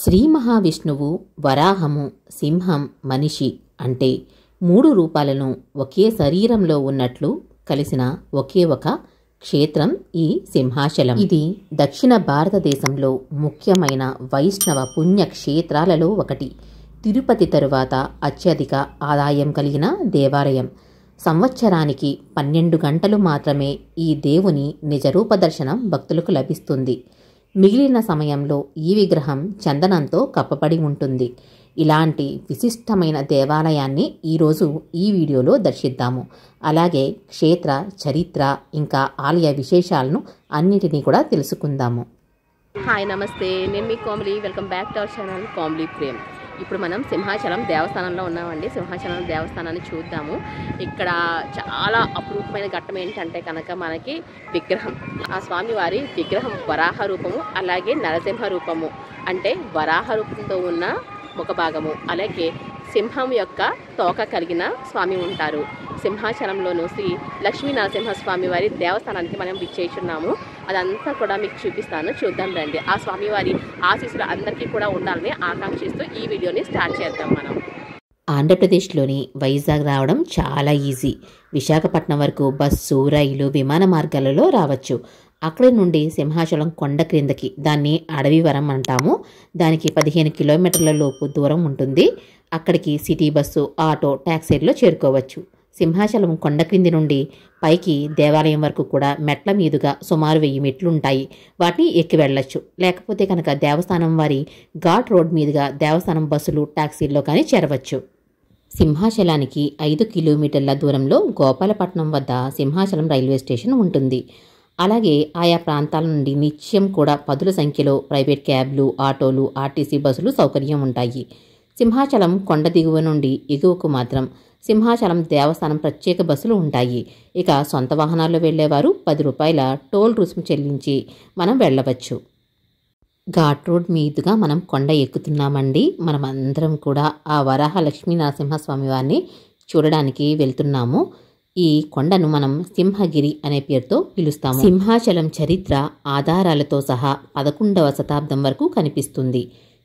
శ్రీ మహావిష్ణువు వరాహము, సింహం, మనిషి అంటే మూడు రూపాలను ఒకే శరీరంలో ఉన్నట్లు కలిసిన ఒకే ఒక క్షేత్రం ఈ సింహాచలం. ఇది దక్షిణ భారతదేశంలో ముఖ్యమైన వైష్ణవ పుణ్యక్షేత్రాలలో ఒకటి. తిరుపతి తరువాత అత్యధిక ఆదాయం కలిగిన దేవాలయం. సంవత్సరానికి 12 గంటలు మాత్రమే ఈ దేవుని నిజరూప దర్శనం భక్తులకు లభిస్తుంది. మిగిలిన సమయంలో ఈ విగ్రహం చందనంతో కప్పబడి ఉంటుంది. ఇలాంటి విశిష్టమైన దేవాలయాన్ని ఈరోజు ఈ వీడియోలో దర్శిద్దాము. అలాగే క్షేత్ర చరిత్ర ఇంకా ఆలయ విశేషాలను అన్నిటినీ కూడా తెలుసుకుందాము. హాయ్, నమస్తే. నేను మీ Komali. Welcome back to our channel Komali Prem. ఇప్పుడు మనం సింహాచలం దేవస్థానంలో ఉన్నామండి. సింహాచలం దేవస్థానాన్ని చూద్దాము. ఇక్కడ చాలా అపురూపమైన ఘట్టం ఏంటంటే కనుక మనకి విగ్రహం, ఆ స్వామివారి విగ్రహం వరాహ రూపము, అలాగే నరసింహ రూపము. అంటే వరాహ రూపంతో ఉన్న ముఖ భాగము, అలాగే సింహం యొక్క తోక కలిగిన స్వామి ఉంటారు. సింహాచలంలోను శ్రీ లక్ష్మీ నరసింహస్వామి వారి దేవస్థానానికి మనం విచ్చేస్తున్నాము. అదంతా కూడా మీకు చూపిస్తాను, చూద్దాం రండి. ఆ స్వామివారి ఆశీస్సులు అందరికీ కూడా ఉండాలని ఆకాంక్షిస్తూ ఈ వీడియోని స్టార్ట్ చేద్దాం మనం. ఆంధ్రప్రదేశ్లోని వైజాగ్ రావడం చాలా ఈజీ. విశాఖపట్నం వరకు బస్సు, రైలు, విమాన మార్గాలలో రావచ్చు. అక్కడి నుండి సింహాచలం కొండ క్రిందకి, దాన్ని అడవివరం అంటాము, దానికి 15 కిలోమీటర్ల లోపు దూరం ఉంటుంది. అక్కడికి సిటీ బస్సు, ఆటో, ట్యాక్సీలో చేరుకోవచ్చు. సింహాచలం కొండ క్రింది నుండి పైకి దేవాలయం వరకు కూడా మెట్ల మీదుగా సుమారు 1000 మెట్లు ఉంటాయి. వాటిని ఎక్కి వెళ్ళొచ్చు. లేకపోతే కనుక దేవస్థానం వారి ఘాట్ రోడ్ మీదుగా దేవస్థానం బస్సులు, ట్యాక్సీల్లో కానీ చేరవచ్చు. సింహాచలానికి 5 కిలోమీటర్ల దూరంలో గోపాలపట్నం వద్ద సింహాచలం రైల్వే స్టేషన్ ఉంటుంది. అలాగే ఆయా ప్రాంతాల నుండి నిత్యం కూడా పదుల సంఖ్యలో ప్రైవేట్ క్యాబ్లు, ఆటోలు, ఆర్టీసీ బస్సులు సౌకర్యం ఉంటాయి. సింహాచలం కొండ దిగువ నుండి ఎగువకు మాత్రం సింహాచలం దేవస్థానం ప్రత్యేక బస్సులు ఉంటాయి. ఇక సొంత వాహనాల్లో వెళ్లేవారు 10 రూపాయల టోల్ రుసుము చెల్లించి మనం వెళ్ళవచ్చు. ఘాట్ రోడ్ మీదుగా మనం కొండ ఎక్కుతున్నామండి. మనం అందరం కూడా ఆ వరాహ లక్ష్మీ నరసింహస్వామి వారిని చూడడానికి వెళ్తున్నాము. ఈ కొండను మనం సింహగిరి అనే పేరుతో పిలుస్తాము. సింహాచలం చరిత్ర ఆధారాలతో సహా 11వ శతాబ్దం వరకు కనిపిస్తుంది.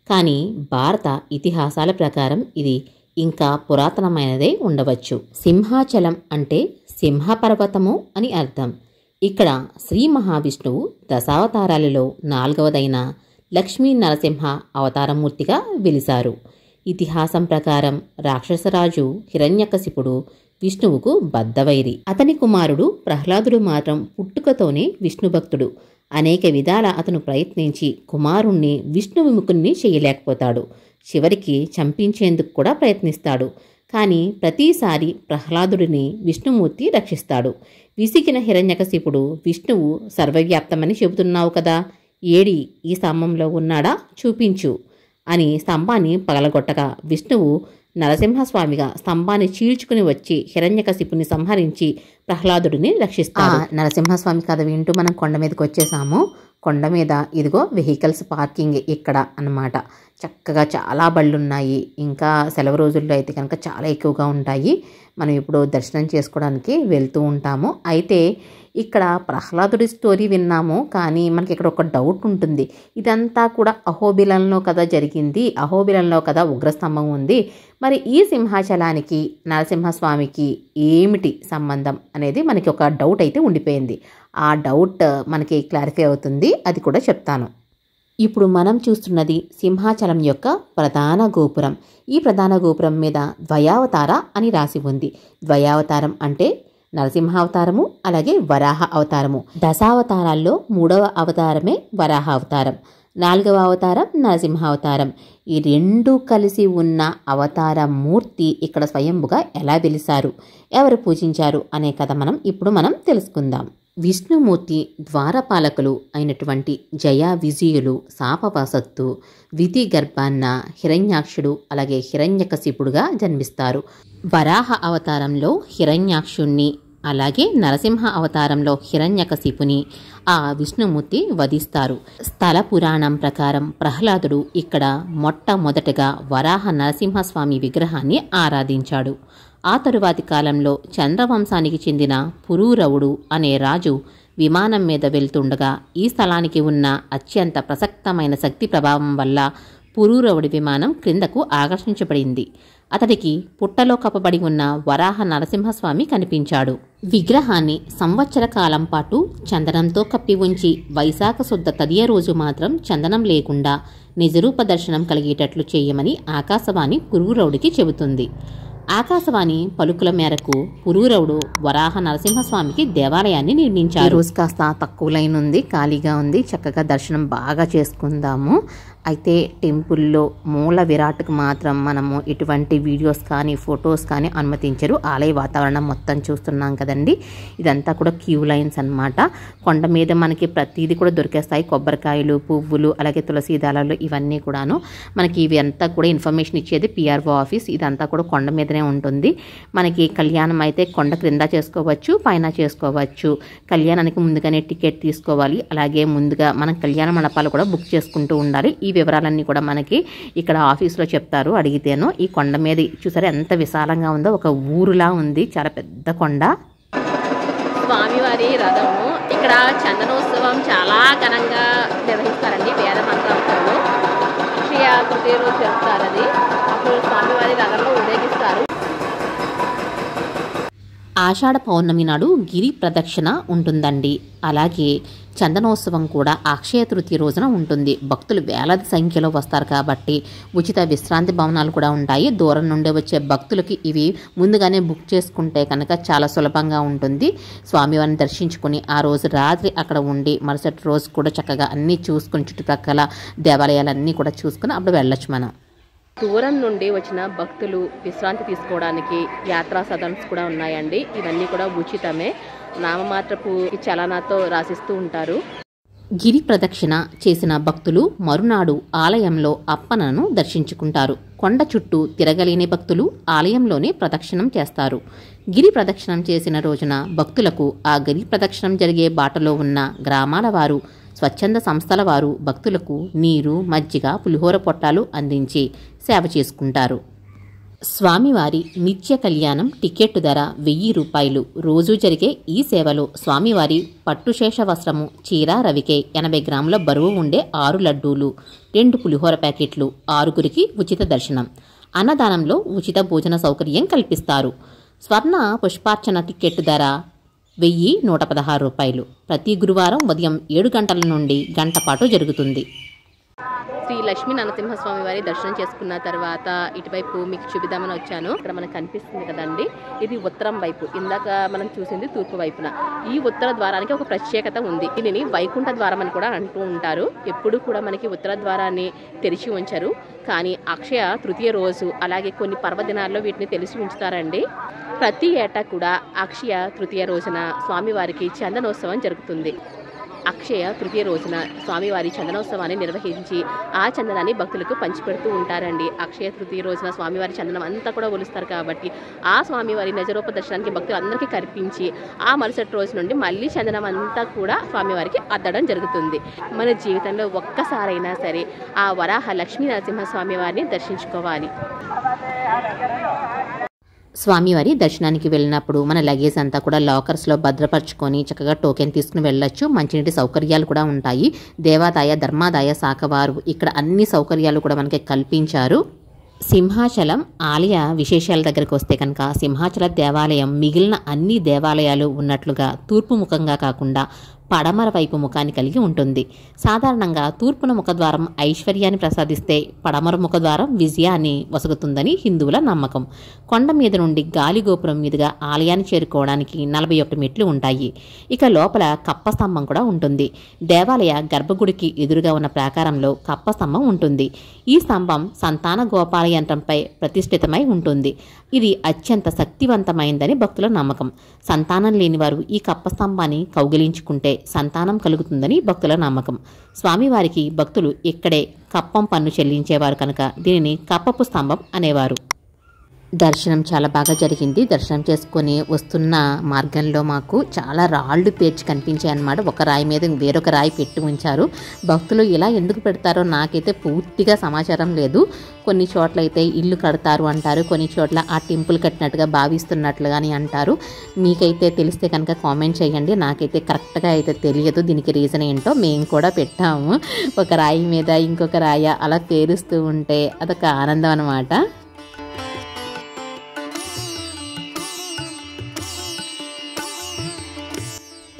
కానీ భారత ఇతిహాసాల ప్రకారం ఇది ఇంకా పురాతనమైనదే ఉండవచ్చు. సింహాచలం అంటే సింహపర్వతము అని అర్థం. ఇక్కడ శ్రీ మహావిష్ణువు దశావతారాలలో 4వదైన లక్ష్మీ నరసింహ అవతారమూర్తిగా వెలిశారు. ఇతిహాసం ప్రకారం రాక్షసరాజు హిరణ్యకశిపుడు విష్ణువుకు బద్ధవైరి. అతని కుమారుడు ప్రహ్లాదుడు మాత్రం పుట్టుకతోనే విష్ణు భక్తుడు. అనేక విధాల అతను ప్రయత్నించి కుమారుణ్ణి విష్ణు విముఖుణ్ణి చేయలేకపోతాడు. చివరికి చంపించేందుకు కూడా ప్రయత్నిస్తాడు. కానీ ప్రతిసారి ప్రహ్లాదుడిని విష్ణుమూర్తి రక్షిస్తాడు. విసిగిన హిరణ్యకశిపుడు, విష్ణువు సర్వవ్యాప్తమని చెబుతున్నావు కదా, ఏడి ఈ స్తంభంలో ఉన్నాడా, చూపించు అని స్తంభాన్ని పగలగొట్టగా విష్ణువు నరసింహస్వామిగా స్తంభాన్ని చీల్చుకుని వచ్చి హిరణ్యకశిపుని సంహరించి ప్రహ్లాదుడిని రక్షిస్తాడు. నరసింహస్వామి కథ వింటూ మనం కొండ మీదకి వచ్చేసాము. కొండ మీద ఇదిగో వెహికల్స్ పార్కింగ్ ఇక్కడ అన్నమాట. చక్కగా చాలా బళ్ళు ఉన్నాయి. ఇంకా సెలవు రోజుల్లో అయితే కనుక చాలా ఎక్కువగా ఉంటాయి. మనం ఇప్పుడు దర్శనం చేసుకోవడానికి వెళ్తూ ఉంటాము. అయితే ఇక్కడ ప్రహ్లాదుడి స్టోరీ విన్నాము, కానీ మనకి ఇక్కడ ఒక డౌట్ ఉంటుంది. ఇదంతా కూడా అహోబిలంలో కదా జరిగింది, అహోబిలంలో కదా ఉగ్రస్తంభం ఉంది. మరి ఈ సింహాచలానికి నరసింహస్వామికి ఏమిటి సంబంధం అనేది మనకి ఒక డౌట్ అయితే ఉండిపోయింది. ఆ డౌట్ మనకి క్లారిఫై అవుతుంది, అది కూడా చెప్తాను. ఇప్పుడు మనం చూస్తున్నది సింహాచలం యొక్క ప్రధాన గోపురం. ఈ ప్రధాన గోపురం మీద ద్వయావతార అని రాసి ఉంది. ద్వయావతారం అంటే నరసింహావతారము, అలాగే వరాహ అవతారము. దశావతారాల్లో 3వ అవతారమే వరాహ అవతారం, 4వ అవతారం నరసింహావతారం. ఈ రెండు కలిసి ఉన్న అవతార మూర్తి ఇక్కడ స్వయంభుగా ఎలా వెలిశారు, ఎవరు పూజించారు అనే కథ ఇప్పుడు మనం తెలుసుకుందాం. విష్ణుమూర్తి ద్వారపాలకులు అయినటువంటి జయ, విజయులు శాపవశత్తు విధి గర్భాన్న హిరణ్యాక్షుడు, అలాగే హిరణ్యకశిపుడుగా జన్మిస్తారు. వరాహ అవతారంలో హిరణ్యాక్షుణ్ణి, అలాగే నరసింహ అవతారంలో హిరణ్యకశిపుని ఆ విష్ణుమూర్తి వధిస్తారు. స్థల పురాణం ప్రకారం ప్రహ్లాదుడు ఇక్కడ మొట్టమొదటగా వరాహ నరసింహస్వామి విగ్రహాన్ని ఆరాధించాడు. ఆ తరువాతి కాలంలో చంద్రవంశానికి చెందిన పురూరవుడు అనే రాజు విమానం మీద వెళ్తుండగా ఈ స్థలానికి ఉన్న అత్యంత ప్రసక్తమైన శక్తి ప్రభావం వల్ల పురూరవుడి విమానం క్రిందకు ఆకర్షించబడింది. అతడికి పుట్టలో కప్పబడి ఉన్న వరాహ నరసింహస్వామి కనిపించాడు. విగ్రహాన్ని సంవత్సర కాలం పాటు చందనంతో కప్పి ఉంచి వైశాఖ శుద్ధ తదియ రోజు మాత్రం చందనం లేకుండా నిజరూప దర్శనం కలిగేటట్లు చేయమని ఆకాశవాణి పురూరవుడికి చెబుతుంది. ఆకాశవాణి పలుకుల మేరకు పురూరవుడు వరాహ నరసింహస్వామికి దేవాలయాన్ని నిర్మించారు. రోజు కాస్త తక్కువ లైన్ ఉంది, ఖాళీగా ఉంది, చక్కగా దర్శనం బాగా చేసుకుందాము. అయితే టెంపుల్లో మూల విరాట్కు మాత్రం మనము ఎటువంటి వీడియోస్ కానీ ఫొటోస్ కానీ అనుమతించరు. ఆలయ వాతావరణం మొత్తం చూస్తున్నాం కదండి. ఇదంతా కూడా క్యూ లైన్స్ అన్నమాట. కొండ మీద మనకి ప్రతిదీ కూడా దొరికేస్తాయి. కొబ్బరికాయలు, పువ్వులు, అలాగే తులసి దళాలు ఇవన్నీ కూడాను మనకి ఇవి అంతా కూడా ఇన్ఫర్మేషన్ ఇచ్చేది పిఆర్ఓ ఆఫీస్. ఇదంతా కూడా కొండ మీదనే ఉంటుంది. మనకి కళ్యాణం అయితే కొండ క్రింద చేసుకోవచ్చు, పైన చేసుకోవచ్చు. కళ్యాణానికి ముందుగానే టికెట్ తీసుకోవాలి. అలాగే ముందుగా మనం కళ్యాణ మండపాలు కూడా బుక్ చేసుకుంటూ ఉండాలి. ఈ వివరాలన్నీ కూడా మనకి ఇక్కడ ఆఫీస్లో చెప్తారు అడిగితేను. ఈ కొండ మీద చూసారా ఎంత విశాలంగా ఉందో, ఒక ఊరులా ఉంది, చాలా పెద్ద కొండ. స్వామివారి రథము ఇక్కడ చందనోత్సవం చాలా ఘనంగా నిర్వహిస్తారండి. వేద మంత్రాలతో అక్షయ తృతీయ రోజు జరుపుతారు. అది అప్పుడు స్వామివారి రథంలో ఊరేగిస్తారు. ఆషాఢ పౌర్ణమి నాడు గిరి ప్రదక్షిణ ఉంటుందండి. అలాగే చందనోత్సవం కూడా అక్షయ తృతీయ రోజున ఉంటుంది. భక్తులు వేలాది సంఖ్యలో వస్తారు కాబట్టి ఉచిత విశ్రాంతి భవనాలు కూడా ఉంటాయి. దూరం నుండి వచ్చే భక్తులకి ఇవి ముందుగానే బుక్ చేసుకుంటే కనుక చాలా సులభంగా ఉంటుంది. స్వామివారిని దర్శించుకుని ఆ రోజు రాత్రి అక్కడ ఉండి మరుసటి రోజు కూడా చక్కగా అన్నీ చూసుకుని చుట్టుప్రక్కల దేవాలయాలన్నీ కూడా చూసుకుని అప్పుడు వెళ్ళొచ్చు మనం. దూరం నుండి వచ్చిన భక్తులు విశ్రాంతి తీసుకోవడానికి యాత్రా సదన్స్ కూడా ఉన్నాయండి. ఇవన్నీ కూడా ఉచితమే, నామమాత్రపు చలనాతో రాసిస్తూ ఉంటారు. గిరి ప్రదక్షిణ చేసిన భక్తులు మరునాడు ఆలయంలో అప్పనను దర్శించుకుంటారు. కొండ చుట్టూ తిరగలేని భక్తులు ఆలయంలోనే ప్రదక్షిణం చేస్తారు. గిరి ప్రదక్షిణం చేసిన రోజున భక్తులకు ఆ గిరి ప్రదక్షిణం జరిగే బాటలో ఉన్న గ్రామాల వారు, స్వచ్ఛంద సంస్థల వారు భక్తులకు నీరు, మజ్జిగ, పులిహోర పొట్టాలు అందించి సేవ చేసుకుంటారు. స్వామివారి నిత్య కళ్యాణం టికెట్ ధర 1000 రూపాయలు. రోజు జరిగే ఈ సేవలో స్వామివారి పట్టుశేష వస్త్రము, చీర, రవికే, 80 గ్రాముల బరువు ఉండే 6 లడ్డూలు, 2 పులిహోర ప్యాకెట్లు, 6గురికి ఉచిత దర్శనం. అన్నదానంలో ఉచిత భోజన సౌకర్యం కల్పిస్తారు. స్వర్ణ పుష్పార్చన టికెట్ ధర 1116 రూపాయలు. ప్రతి గురువారం ఉదయం 7 గంటల నుండి గంట పాటు జరుగుతుంది. శ్రీ లక్ష్మీ నరసింహస్వామి వారి దర్శనం చేసుకున్న తర్వాత ఇటువైపు మీకు చూపిద్దామని వచ్చాను. ఇక్కడ మనకు కనిపిస్తుంది కదండి, ఇది ఉత్తరం వైపు. ఇందాక మనం చూసింది తూర్పు వైపున. ఈ ఉత్తర ద్వారానికి ఒక ప్రత్యేకత ఉంది. దీనిని వైకుంఠ ద్వారం అని కూడా అంటూ ఉంటారు. ఎప్పుడు కూడా మనకి ఉత్తర ద్వారాన్ని తెరిచి ఉంచరు, కానీ అక్షయ తృతీయ రోజు అలాగే కొన్ని పర్వదినాల్లో వీటిని తెలిసి ఉంచుతారండి. ప్రతి ఏటా కూడా అక్షయ తృతీయ రోజున స్వామివారికి చందనోత్సవం జరుగుతుంది. అక్షయ తృతీయ రోజున స్వామివారి చందనోత్సవాన్ని నిర్వహించి ఆ చందనాన్ని భక్తులకు పంచిపెడుతూ ఉంటారండి. అక్షయ తృతీయ రోజున స్వామివారి చందనం అంతా కూడా ఒలుస్తారు కాబట్టి ఆ స్వామివారి నిజరూప దర్శనానికి భక్తులు అందరికీ కనిపించి ఆ మరుసటి రోజు నుండి మళ్ళీ చందనం అంతా కూడా స్వామివారికి అద్దడం జరుగుతుంది. మన జీవితంలో ఒక్కసారైనా సరే ఆ వరాహ లక్ష్మీ నరసింహస్వామి వారిని దర్శించుకోవాలి. స్వామివారి దర్శనానికి వెళ్ళినప్పుడు మన లగేజ్ అంతా కూడా లాకర్స్లో భద్రపరుచుకొని చక్కగా టోకెన్ తీసుకుని వెళ్ళొచ్చు. మంచినీటి సౌకర్యాలు కూడా ఉంటాయి. దేవాదాయ ధర్మాదాయ శాఖ వారు ఇక్కడ అన్ని సౌకర్యాలు కూడా మనకి కల్పించారు. సింహాచలం ఆలయ విశేషాల దగ్గరికి వస్తే కనుక సింహాచల దేవాలయం మిగిలిన అన్ని దేవాలయాలు ఉన్నట్లుగా తూర్పు ముఖంగా కాకుండా పడమర వైపు ముఖాన్ని కలిగి ఉంటుంది. సాధారణంగా తూర్పున ముఖద్వారం ఐశ్వర్యాన్ని ప్రసాదిస్తే పడమర ముఖద్వారం విజయాన్ని వసగుతుందని హిందువుల నమ్మకం. కొండ మీద నుండి గాలి గోపురం మీదుగా ఆలయాన్ని చేరుకోవడానికి 41 మెట్లు ఉంటాయి. ఇక లోపల కప్పస్తంభం కూడా ఉంటుంది. దేవాలయ గర్భగుడికి ఎదురుగా ఉన్న ప్రాకారంలో కప్పస్తంభం ఉంటుంది. ఈ స్తంభం సంతాన గోపాల యంత్రంపై ప్రతిష్ఠితమై ఉంటుంది. ఇది అత్యంత శక్తివంతమైందని భక్తుల నమ్మకం. సంతానం లేనివారు ఈ కప్పస్తంభాన్ని కౌగిలించుకుంటే సంతానం కలుగుతుందని భక్తుల నమ్మకం. స్వామివారికి భక్తులు ఇక్కడే కప్పం పన్ను చెల్లించేవారు కనుక దీనిని కప్పపు స్తంభం అనేవారు. దర్శనం చాలా బాగా జరిగింది. దర్శనం చేసుకొని వస్తున్న మార్గంలో మాకు చాలా రాళ్ళు పేర్చి కనిపించాయి అన్నమాట. ఒక రాయి మీద వేరొక రాయి పెట్టి ఉంచారు. భక్తులు ఇలా ఎందుకు పెడతారో నాకైతే పూర్తిగా సమాచారం లేదు. కొన్ని చోట్ల అయితే ఇల్లు కడతారు అంటారు, కొన్ని చోట్ల ఆ టెంపుల్ కట్టినట్టుగా భావిస్తున్నట్లుగాని అంటారు. మీకైతే తెలిస్తే కనుక కామెంట్ చేయండి. నాకైతే కరెక్ట్గా అయితే తెలియదు దీనికి రీజన్ ఏంటో. మేము కూడా పెట్టాము, ఒక రాయి మీద ఇంకొక రాయి అలా పేరుస్తూ ఉంటే అదొక ఆనందం అన్నమాట.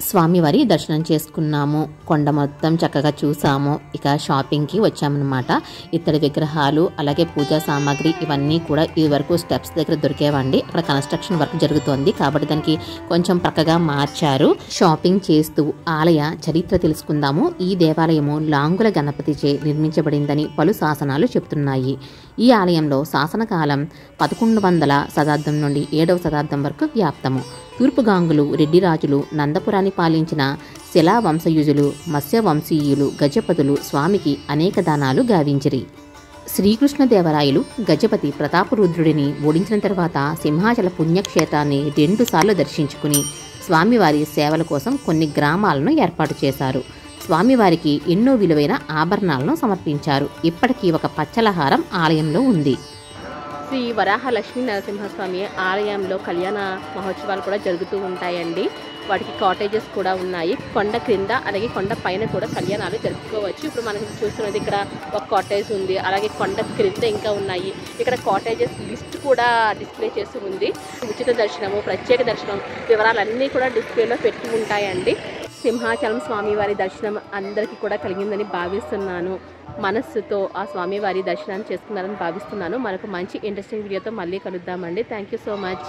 స్వామివారి దర్శనం చేసుకున్నాము, కొండ మొత్తం చక్కగా చూసాము. ఇక షాపింగ్కి వచ్చామన్నమాట. ఇత్తడి విగ్రహాలు అలాగే పూజా సామాగ్రి ఇవన్నీ కూడా ఇది వరకు స్టెప్స్ దగ్గర దొరికేవండి. అక్కడ కన్స్ట్రక్షన్ వర్క్ జరుగుతోంది కాబట్టి దానికి కొంచెం పక్కగా మార్చారు. షాపింగ్ చేస్తూ ఆలయ చరిత్ర తెలుసుకుందాము. ఈ దేవాలయము లాంగుల గణపతిచే నిర్మించబడిందని పలు శాసనాలు చెప్తున్నాయి. ఈ ఆలయంలో శాసనకాలం 1100వ శతాబ్దం నుండి 7వ శతాబ్దం వరకు వ్యాప్తము. తూర్పుగాంగులు, రెడ్డి రాజులు, నందపురాన్ని పాలించిన శిలా వంశయుజులు, మత్స్య వంశీయులు, గజపతులు స్వామికి అనేక దానాలు గావించిరి. శ్రీకృష్ణదేవరాయలు గజపతి ప్రతాపరుద్రుడిని ఓడించిన తర్వాత సింహాచల పుణ్యక్షేత్రాన్ని 2 సార్లు దర్శించుకుని స్వామివారి సేవల కోసం కొన్ని గ్రామాలను ఏర్పాటు చేశారు. స్వామివారికి ఎన్నో విలువైన ఆభరణాలను సమర్పించారు. ఇప్పటికీ ఒక పచ్చలహారం ఆలయంలో ఉంది. శ్రీ వరాహ లక్ష్మీ నరసింహస్వామి ఆలయంలో కళ్యాణ మహోత్సవాలు కూడా జరుగుతూ ఉంటాయండి. వాటికి కాటేజెస్ కూడా ఉన్నాయి. కొండ క్రింద అలాగే కొండ పైన కూడా కళ్యాణాలు జరుపుకోవచ్చు. ఇప్పుడు మనం చూస్తున్నది ఇక్కడ ఒక కాటేజ్ ఉంది, అలాగే కొండ క్రింద ఇంకా ఉన్నాయి. ఇక్కడ కాటేజెస్ లిస్ట్ కూడా డిస్ప్లే చేసి ఉంది. ఉచిత దర్శనము, ప్రత్యేక దర్శనం వివరాలన్నీ కూడా డిస్ప్లేలో పెట్టి ఉంటాయండి. సింహాచలం స్వామివారి దర్శనం అందరికీ కూడా కలిగిందని భావిస్తున్నాను. మనస్సుతో ఆ స్వామివారి దర్శనాన్ని చేసుకున్నారని భావిస్తున్నాను. మనకు మంచి ఇంట్రెస్టింగ్ వీడియోతో మళ్ళీ కలుద్దామండి. Thank you so much.